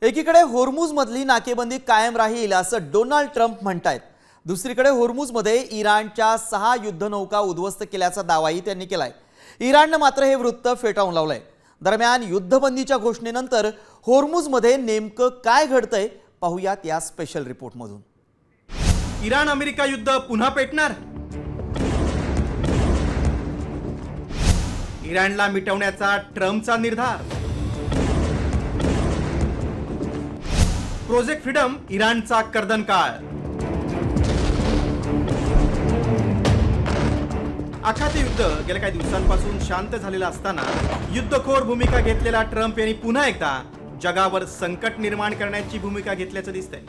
एकीकडे होर्मुझमधली नाकेबंदी कायम राहील असं डोनाल्ड ट्रम्प म्हणतायत। दुसरीकडे होर्मुझमध्ये इराणच्या 6 युद्धनौका उद्ध्वस्त केल्याचा दावाही त्यांनी केलाय। इराणनं मात्र हे वृत्त फेटाळून लावलंय। दरम्यान युद्धबंदीच्या घोषणेनंतर होर्मुझमध्ये नेमकं काय घडतंय पाहूयात या स्पेशल रिपोर्टमधून। इराण अमेरिका युद्ध पुन्हा पेटणार? इराणला मिटवण्याचा ट्रम्पचा निर्धार। प्रोजेक्ट फ्रीडम इराणचा कर्दनकाळ। आखाती युद्ध गेल्या काही दिवसांपासून शांत झालेलं असताना युद्धखोर भूमिका घेतलेला ट्रम्प यांनी पुन्हा एकदा जगावर संकट निर्माण करण्याची भूमिका घेतल्याचं दिसतंय।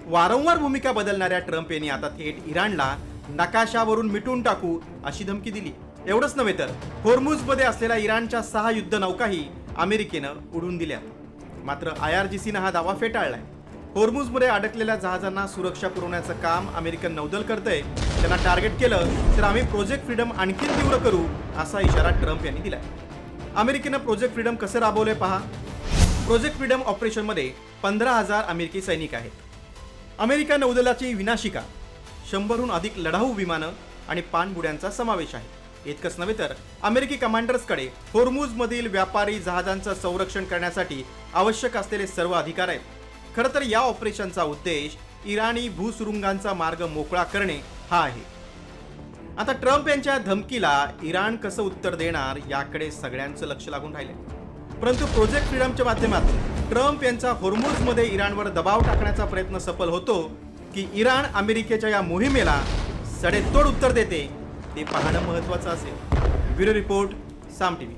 वारंवार भूमिका बदलणाऱ्या ट्रम्प यांनी आता थेट इराणला नकाशावरून मिटून टाकू अशी धमकी दिली। एवढंच नव्हे तर होर्मुझमध्ये असलेल्या इराणच्या 6 युद्धनौकाही अमेरिकेनं उडवून दिल्या। मात्र IRGCनं हा दावा फेटाळलाय। होर्मुझमध्ये अडकलेल्या जहाजांना सुरक्षा पुरवण्याचं काम अमेरिकन नौदल करतंय। त्यांना टार्गेट केलं तर आम्ही प्रोजेक्ट फ्रीडम आणखी तीव्र करू असा इशारा ट्रम्प यांनी दिलाय। अमेरिकेनं प्रोजेक्ट फ्रीडम कसं राबवलंय पहा। प्रोजेक्ट फ्रीडम ऑपरेशनमध्ये 15,000 अमेरिकी सैनिक आहेत। अमेरिका नौदलाची विनाशिका 100हून अधिक लढाऊ विमानं आणि पाणबुड्यांचा समावेश आहे। इतकंच नव्हे तर अमेरिकी कमांडर्सकडे होर्मुझमधील व्यापारी जहाजांचं संरक्षण करण्यासाठी आवश्यक असलेले सर्व अधिकार आहेत। खरं तर या ऑपरेशनचा उद्देश इराणी भूसुरुंगांचा मार्ग मोकळा करणे हा आहे। आता ट्रम्प यांच्या धमकीला इराण कसं उत्तर देणार याकडे सगळ्यांचं लक्ष लागून राहिलंय। परंतु प्रोजेक्ट फ्रीडमच्या माध्यमातून ट्रम्प यांचा होर्मुझमध्ये इराणवर दबाव टाकण्याचा प्रयत्न सफल होतो की इराण अमेरिकेच्या या मोहिमेला सडेतोड उत्तर देते ते पाहणं महत्त्वाचं असेल। ब्युरो रिपोर्ट, साम टीव्ही।